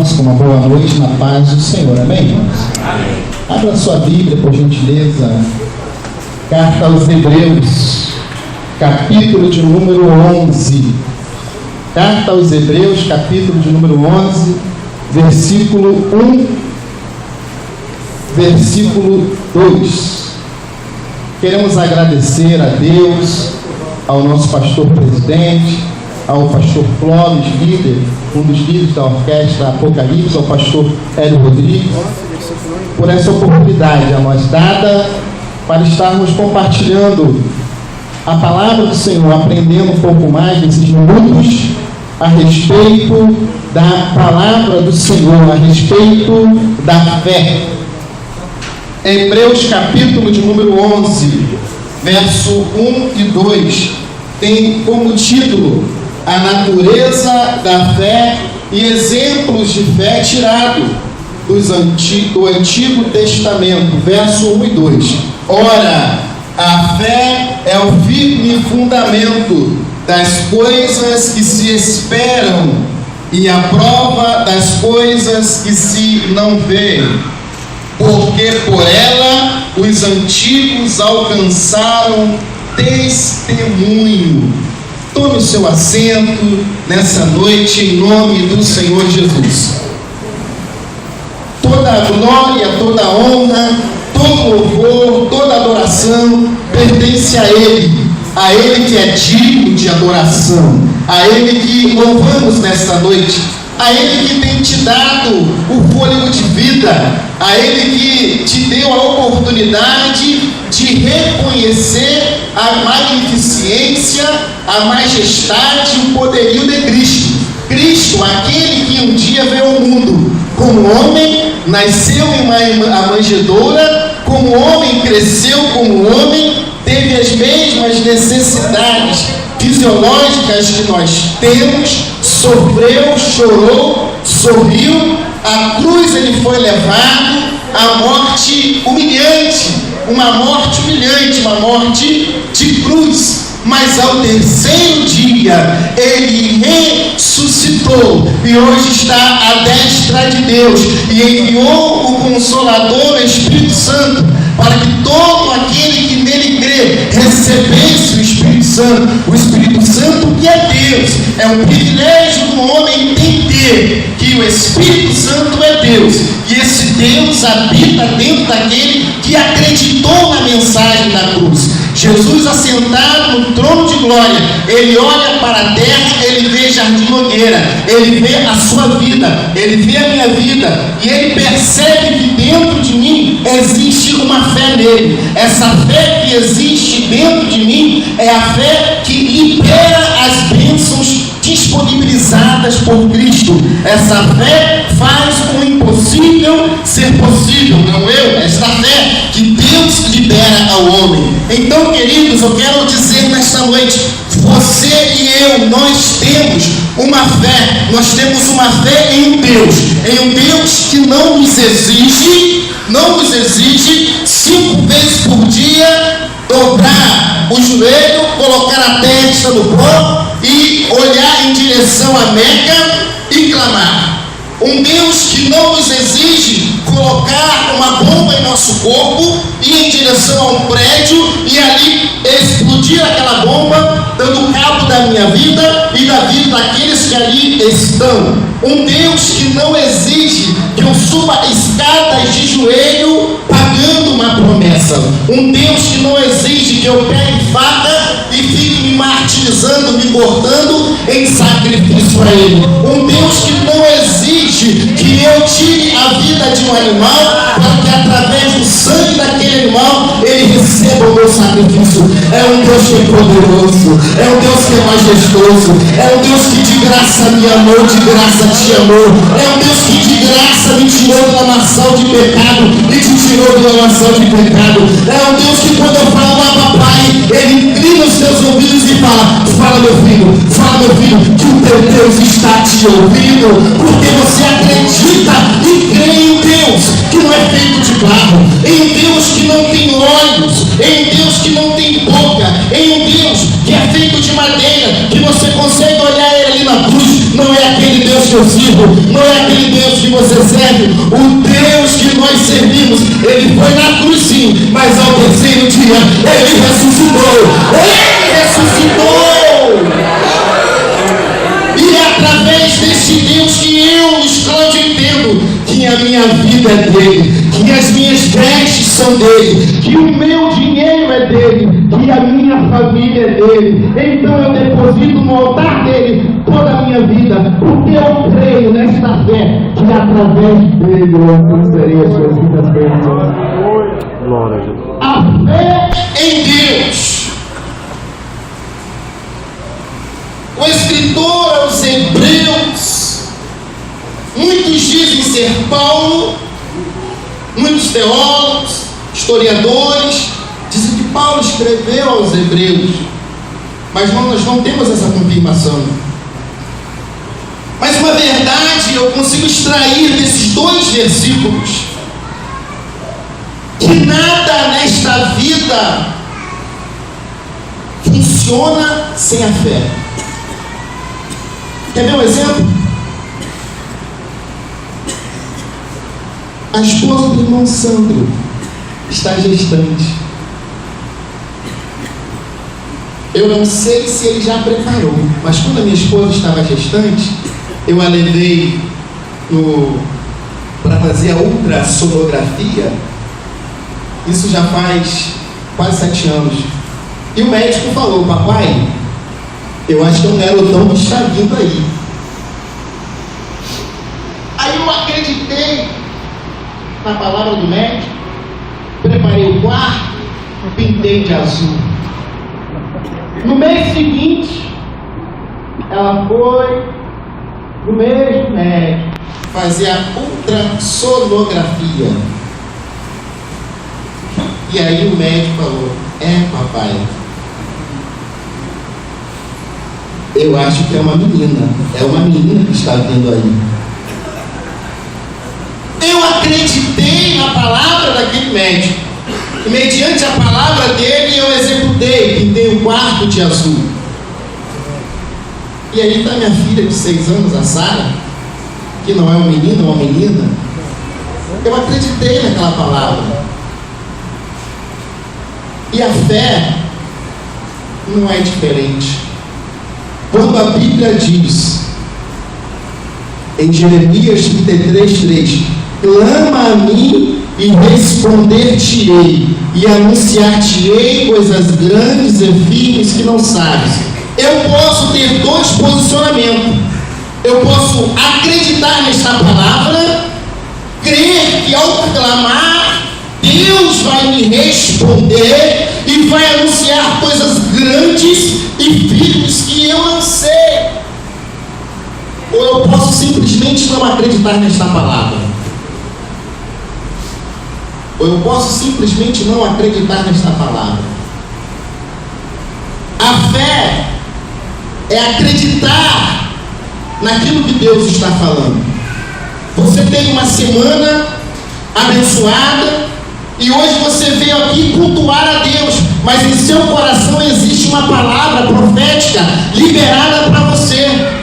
irmãos com uma boa noite na paz do Senhor, amém, irmãos? Amém. Abra sua Bíblia, por gentileza, Carta aos Hebreus, capítulo de número 11. Carta aos Hebreus, capítulo de número 11, versículo 1, versículo 2. Queremos agradecer a Deus, ao nosso pastor presidente, ao pastor Clóvis, líder, um dos líderes da orquestra Apocalipse, ao pastor Hélio Rodrigues, por essa oportunidade a nós dada para estarmos compartilhando a palavra do Senhor, aprendendo um pouco mais nesses minutos a respeito da palavra do Senhor, a respeito da fé. Hebreus capítulo de número 11, verso 1 e 2, tem como título a natureza da fé e exemplos de fé tirado do Antigo Testamento, verso 1 e 2. Ora, a fé é o firme fundamento das coisas que se esperam e a prova das coisas que se não veem, porque por ela os antigos alcançaram testemunho. Tome o seu assento nessa noite em nome do Senhor Jesus. Toda a glória, toda a honra, todo louvor, toda adoração pertence a Ele que é digno de adoração, a Ele que louvamos nesta noite, a Ele que tem te dado o fôlego de vida, a Ele que te deu a oportunidade de reconhecer a magnificência, a majestade e o poderio de Cristo. Cristo, aquele que um dia veio ao mundo como homem, nasceu em uma manjedoura, como homem, cresceu como homem, teve as mesmas necessidades fisiológicas que nós temos, sofreu, chorou, sorriu, à cruz ele foi levado, à morte humilhante, uma morte de cruz, mas ao terceiro dia ele ressuscitou e hoje está à destra de Deus e enviou o Consolador, o Espírito Santo, para que todo aquele que nele crê recebesse o Espírito Santo que é Deus. É um privilégio do homem entender que o Espírito Santo é Deus, e esse Deus habita dentro daquele que acreditou na mensagem da cruz. Jesus assentado no trono de glória, ele olha para a terra, ele vê Jardim Nogueira, ele vê a sua vida, ele vê a minha vida, e ele percebe que dentro de mim existe uma fé nele. Essa fé que existe dentro de mim é a fé que libera as bênçãos disponibilizadas por Cristo. Essa fé faz o impossível ser possível, não eu, esta fé que Deus libera ao homem. Então, queridos, eu quero dizer nesta noite, você e eu, nós temos uma fé em um Deus que não nos exige 5 vezes por dia dobrar o joelho, colocar a testa no pó e olhar em direção a Meca e clamar. Um Deus que não nos exige colocar uma bomba em nosso corpo e ir em direção a um prédio e ali explodir aquela bomba, dando cabo da minha vida e da vida daqueles que ali estão. Um Deus que não exige que eu suba escadas de joelho pagando uma promessa. Um Deus que não exige que eu pegue faca e fique me martirizando, me cortando em sacrifício a Ele. Um Deus que não exige que eu tire a vida de um animal para que através do sangue daquele animal Ele receba o meu sacrifício. É um Deus que é poderoso, é um Deus que é majestoso, é um Deus que de graça me amou, de graça te amou, é um Deus que de graça me tirou da lamaçal de pecado e te tirou da lamaçal de pecado. É um Deus que quando eu falo lá, papai, Ele inclina os seus ouvidos e fala meu filho, que o teu Deus está te ouvindo, porque você acredita e crê em um Deus que não é feito de barro, em um Deus que não tem olhos, em um Deus que não tem boca, em um Deus que é feito de madeira, que você consegue olhar Ele ali na cruz. Não é aquele Deus que que eu sirvo, não é aquele Deus que você serve. O Deus que nós servimos, Ele foi na cruz sim, mas ao terceiro dia Ele ressuscitou. Ele ressuscitou. E é através desse Deus que eu, Luiz Cláudio, entendo que a minha vida é dele, que as minhas vestes são dele, que o meu dinheiro é dele, que a minha família é dele. Então eu deposito no altar dele toda a minha vida, porque eu creio nesta fé que através dele eu alcançarei a sua vida plena. Glória a Deus. A fé em Deus. O escritor aos Hebreus, muitos dizem ser Paulo, muitos teólogos, historiadores, dizem que Paulo escreveu aos Hebreus, mas nós não temos essa confirmação. Mas uma verdade eu consigo extrair desses 2 versículos, que nada nesta vida funciona sem a fé. Quer ver um exemplo? A esposa do irmão Sandro está gestante. Eu não sei se ele já preparou, mas quando a minha esposa estava gestante, eu a levei para fazer a ultrassonografia. Isso já faz quase 7 anos. E o médico falou: papai, eu acho que é um garotão que está vindo aí. Aí eu acreditei na palavra do médico, preparei o quarto, pintei de azul. No mês seguinte, ela foi no mesmo médico fazer a ultrassonografia. E aí o médico falou: papai, eu acho que é uma menina que está vindo aí. Eu acreditei na palavra daquele médico, e mediante a palavra dele eu executei, pintei o quarto de azul. E aí está minha filha de 6 anos, a Sara, que não é um menino, é uma menina. Eu acreditei naquela palavra. E a fé não é diferente. Quando a Bíblia diz, em Jeremias 33:3, clama a mim e responder-te-ei, e anunciar-te-ei coisas grandes e firmes que não sabes. Eu posso ter 2 posicionamentos. Eu posso acreditar nesta palavra, crer que ao clamar, Deus vai me responder e vai anunciar coisas grandes e firmes que eu não sei. Ou eu posso simplesmente não acreditar nesta palavra. Ou eu posso simplesmente não acreditar nesta palavra. A fé é acreditar naquilo que Deus está falando. Você tem uma semana abençoada e hoje você veio aqui cultuar a Deus, mas em seu coração existe uma palavra profética liberada para você.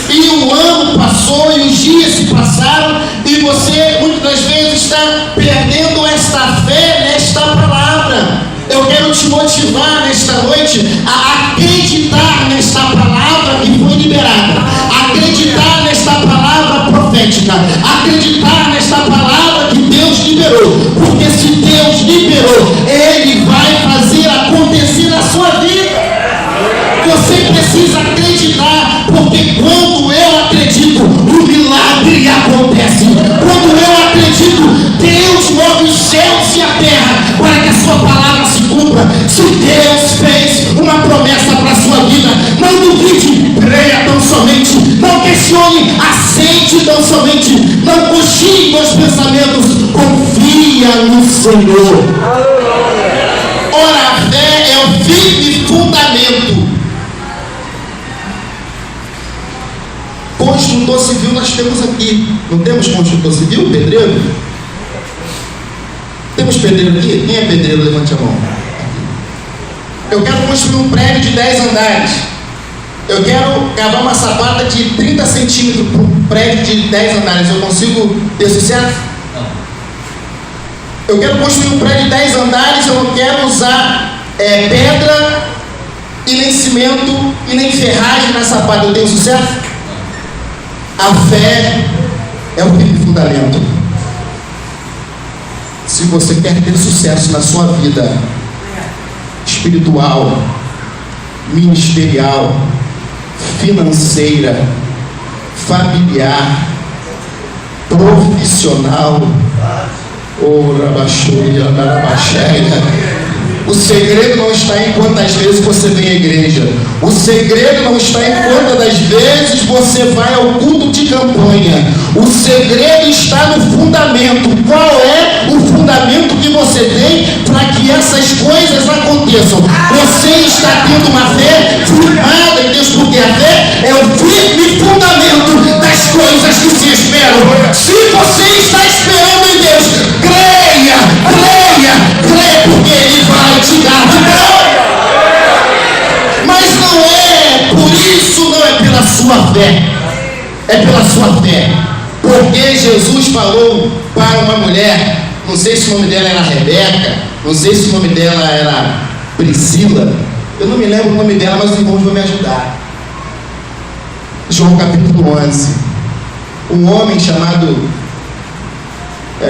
E o ano passou e os dias se passaram e você muitas vezes está perdendo esta fé nesta palavra. Eu quero te motivar nesta noite a acreditar nesta palavra que foi liberada, acreditar nesta palavra profética, acreditar nesta palavra que Deus liberou, porque se Deus liberou, Ele vai fazer acontecer na sua vida. Você precisa acreditar, porque quando eu acredito, o milagre acontece. Quando eu acredito, Deus move os céus e a terra para que a sua palavra se cumpra. Se Deus fez uma promessa para a sua vida, não duvide, creia tão somente, não questione, aceite tão somente, não cochile com os pensamentos, confia no Senhor. Ora, a fé é o firme fundamento. Construtor civil nós temos aqui. Não temos construtor civil, pedreiro? Temos pedreiro aqui? Quem é pedreiro? Levante a mão. Eu quero construir um prédio de 10 andares. Eu quero cavar uma sapata de 30 centímetros para um prédio de 10 andares. Eu consigo ter sucesso? Não. Eu quero construir um prédio de 10 andares. Eu não quero usar pedra e nem cimento e nem ferragem na sapata. Eu tenho sucesso? Não. A fé é o primeiro fundamento. Se você quer ter sucesso na sua vida espiritual, ministerial, financeira, familiar, profissional, o segredo não está em quantas vezes você vem à igreja. O segredo não está em quantas vezes você vai ao culto de campanha. O segredo está no fundamento. Qual é o fundamento que você tem para que essas coisas aconteçam? Você está tendo uma fé firmada em Deus, porque a fé é o firme fundamento das coisas que se esperam. Se você está esperando em Deus, creia, porque Ele vai te dar vitória. Mas não é por isso, não é pela sua fé, é pela sua fé. Porque Jesus falou para uma mulher, não sei se o nome dela era Rebeca, não sei se o nome dela era Priscila, eu não me lembro o nome dela, mas os irmãos vão me ajudar. João capítulo 11. Um homem chamado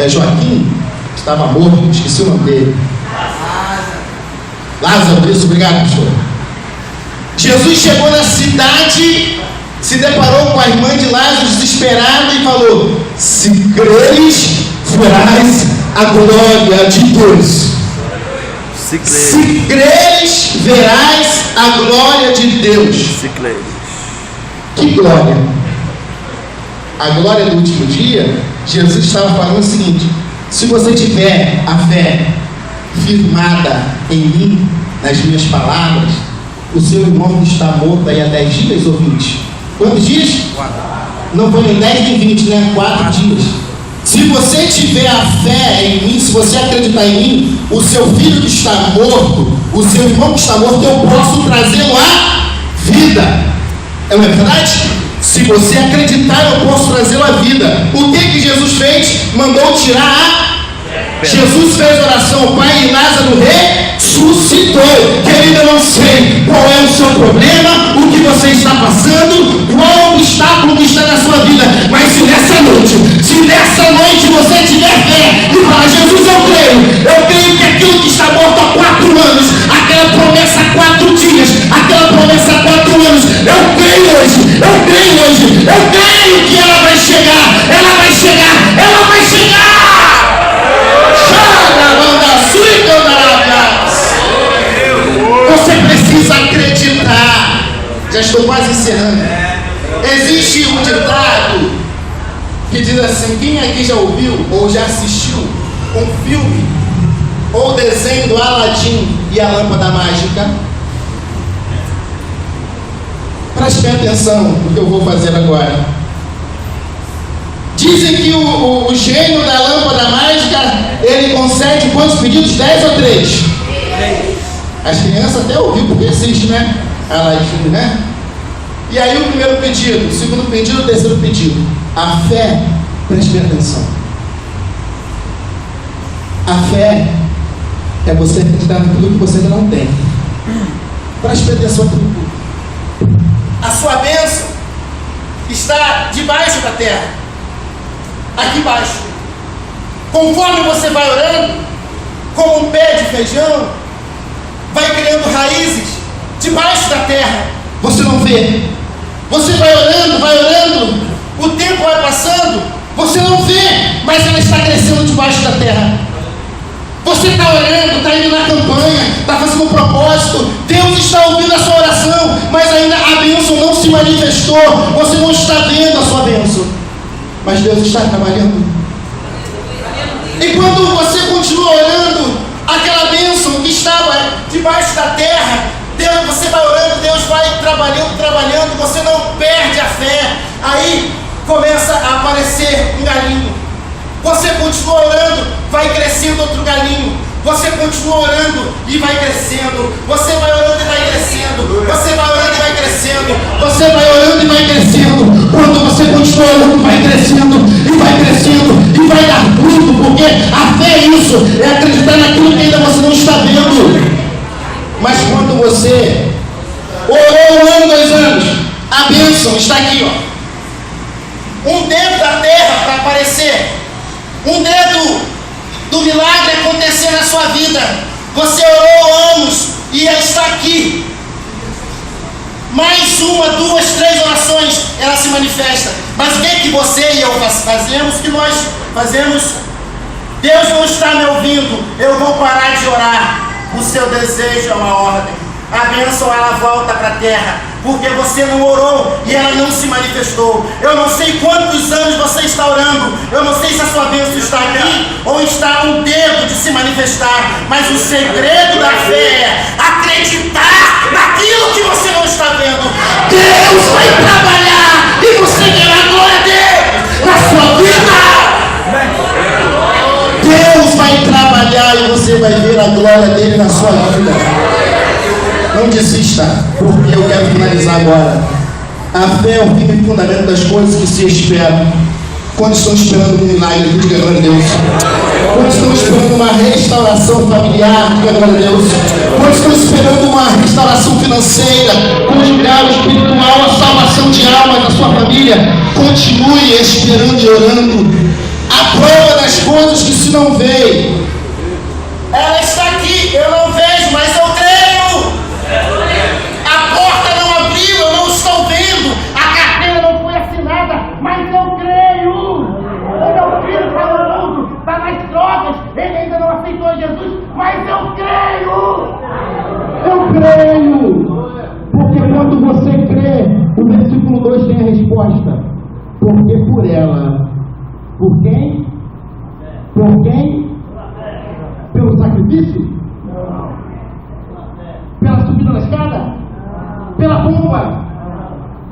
Joaquim, que estava morto, esqueci o nome dele. Lázaro, isso, obrigado, pastor. Jesus chegou na cidade, se deparou com a irmã de Lázaro desesperada e falou: se creres, verás a glória de Deus. Se creres, verás a glória de Deus. Se creres. Que glória? A glória do último dia, Jesus estava falando o seguinte: se você tiver a fé firmada em mim, nas minhas palavras, o seu irmão que está morto aí há 10 dias ou 20? Quantos dias? 4. Não foi nem 10 nem 20, né? 4 dias. Se você tiver a fé em mim, se você acreditar em mim, o seu filho que está morto, o seu irmão que está morto, eu posso trazê-lo à vida. É uma verdade? Se você acreditar, eu posso trazê-lo à vida. O que Jesus fez? Mandou tirar a... Jesus fez oração, Pai, e Lázaro ressuscitou. Querido, eu não sei qual é o seu problema, o que você está passando, qual obstáculo que está na sua vida, mas se nessa noite você tiver fé e falar: Jesus, eu creio que aquilo que está morto há 4 anos, aquela promessa há 4 dias, aquela promessa há 4 anos, eu creio hoje, eu creio que ela vai chegar. Você precisa acreditar. Já estou quase encerrando. Existe um ditado que diz assim: quem aqui já ouviu ou já assistiu um filme ou desenho do Aladim e a Lâmpada Mágica? Preste bem atenção no que eu vou fazer agora. Dizem que o gênio da lâmpada mágica, ele concede quantos pedidos? 10 ou 3? As crianças até ouviram, porque existe, né? Aladim, né? E aí o primeiro pedido, o segundo pedido, o terceiro pedido. A fé, preste bem atenção. A fé é você acreditar naquilo que você ainda não tem. Preste bem atenção naquilo. A sua bênção está debaixo da terra, aqui embaixo. Conforme você vai orando, como um pé de feijão, vai criando raízes debaixo da terra. Você não vê. Você vai orando, o tempo vai passando, você não vê, mas ela está crescendo debaixo da terra. Você está orando, está indo na campanha, está fazendo um propósito, Deus está ouvindo a sua oração, mas ainda a bênção não se manifestou, você não está vendo a sua bênção, mas Deus está trabalhando. E quando você continua orando, aquela bênção que estava debaixo da terra, Deus, você vai orando, Deus vai trabalhando, você não perde a fé. Aí começa a aparecer um galinho. Você continua orando, vai crescendo outro galinho. Você continua orando e vai crescendo. Você vai orando e vai crescendo. Você vai orando e vai crescendo. crescendo. Você vai orando e vai crescendo. Quando você continua orando, vai crescendo, e vai crescendo, e vai dar fruto, porque a fé é isso, é acreditar naquilo que ainda você não está vendo. Mas quando você orou 1 ano, 2 anos, a bênção está aqui, ó. Um dedo da terra para aparecer, um dedo do milagre acontecer na sua vida. Você orou anos e ela está aqui. Mais 1, 2, 3 orações, ela se manifesta. Mas o que é que você e eu fazemos? Que nós fazemos? Deus não está me ouvindo, eu vou parar de orar. O seu desejo é uma ordem. A bênção ela volta para a terra, porque você não orou e ela não se manifestou. Eu não sei quantos anos você está orando, eu não sei se a sua bênção está aqui ou está um dedo de se manifestar, mas o segredo da fé é acreditar naquilo que você não está vendo. Deus vai trabalhar e você verá a glória dele na sua vida. Deus vai trabalhar e você vai ver a glória dele na sua vida. Não desista, porque eu quero finalizar agora. A fé é o firme fundamento das coisas que se esperam. Quando estão esperando um milagre, diga glória a Deus. Quando estão esperando uma restauração familiar, diga glória a Deus. Quando estão esperando uma restauração financeira, conjugal, espiritual, a salvação de almas da sua família, continue esperando e orando. A prova das coisas que se não vê, ela está aqui, eu não vejo, mas eu creio. A porta não abriu, eu não estou vendo. A carteira não foi assinada, mas eu creio. O meu filho está no mundo, está nas drogas, ele ainda não aceitou Jesus, mas eu creio. Eu creio. Porque quando você crê, o versículo 2 tem a resposta. Porque por ela. Por quem? Por quem? Pelo sacrifício? Pela subida da escada? Pela bomba?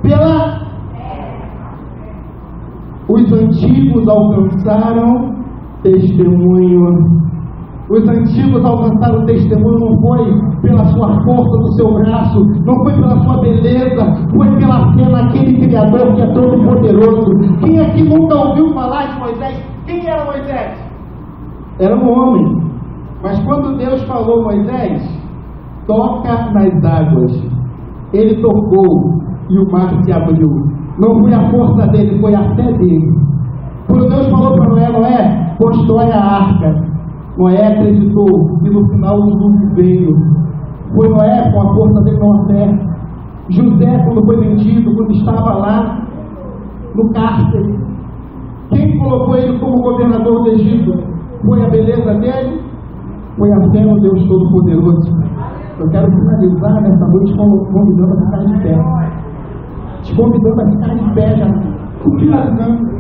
Pela... Os antigos alcançaram testemunho. Os antigos alcançaram testemunho não foi pela sua força do seu braço, não foi pela sua beleza, foi pela fé naquele Criador que é todo poderoso. Quem aqui nunca ouviu falar de Moisés? Quem era Moisés? Era um homem. Mas quando Deus falou, Moisés, toca nas águas, ele tocou e o mar se abriu. Não foi a força dele, foi a fé dele. Quando Deus falou para Noé, Noé, constrói a arca, Noé acreditou e no final o dilúvio veio. Foi Noé com a força dele, não a fé. José, quando foi vendido, quando estava lá no cárcere, quem colocou ele como governador do Egito? Foi a beleza dele? Foi a fé no Deus Todo-Poderoso. Eu quero finalizar nessa noite convidando a ficar de pé. Te convidando a ficar de pé já. Finalizando.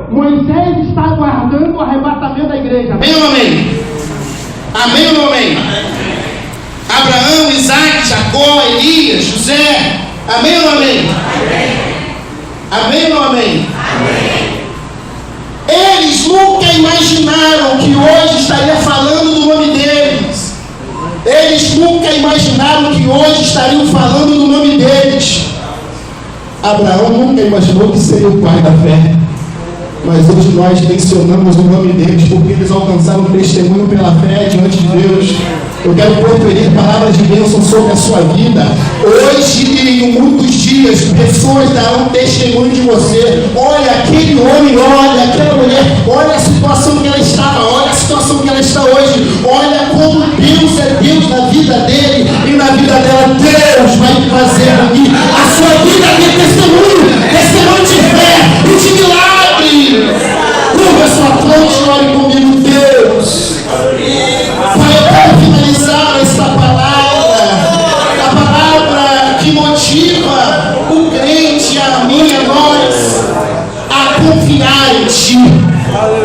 Moisés está aguardando o arrebatamento da igreja. Amém ou amém? Amém ou não amém? Abraão, Isaac, Jacó, Elias, José. Amém ou não amém? Amém ou não amém? Eles nunca imaginaram que hoje estaria falando do nome deles. Eles nunca imaginaram que hoje estariam falando do nome deles. Abraão nunca imaginou que seria o pai da fé. Mas hoje nós mencionamos o nome deles porque eles alcançaram testemunho pela fé diante de Deus. Eu quero proferir palavras de bênção sobre a sua vida. Hoje e em muitos dias, pessoas darão testemunho de você. Olha aquele homem, olha aquela mulher, olha a situação que ela estava, olha a situação que ela está hoje. Olha como Deus é Deus na vida dele e na vida dela. Deus vai fazer aqui a sua vida ter testemunho de fé e de milagre. Curva sua fronte e ore comigo, Deus. Pai, eu quero finalizar esta palavra, a palavra que motiva o crente, a mim e a nós, a confiar em Ti,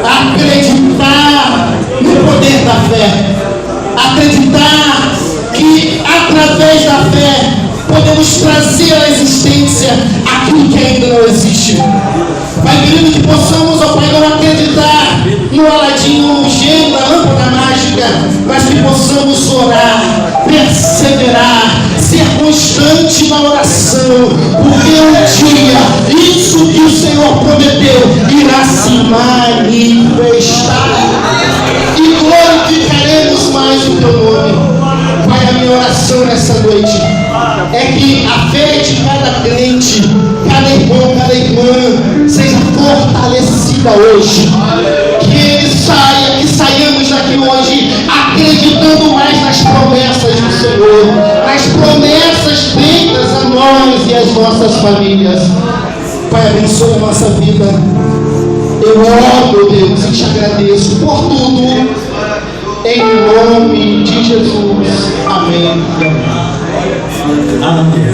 a acreditar no poder da fé, acreditar que através da fé podemos trazer à existência aquilo que ainda não existe. Pai querido, que possamos, ó Pai, não acreditar no aladinho, no gênio, na lâmpada mágica, mas que possamos orar, perseverar, ser constantes constante na oração, porque um dia isso que o Senhor prometeu irá se manifestar e glorificaremos mais o teu nome. Pai, a minha oração nessa noite é que a fé de cada crente, cada irmão, cada irmã seja fortalecida hoje, que ele saia, que saiamos daqui hoje acreditando mais nas promessas do Senhor, nas promessas feitas a nós e às nossas famílias. Pai, abençoe a nossa vida. Eu oro, Deus, e te agradeço por tudo, em nome de Jesus. Amém. Amém.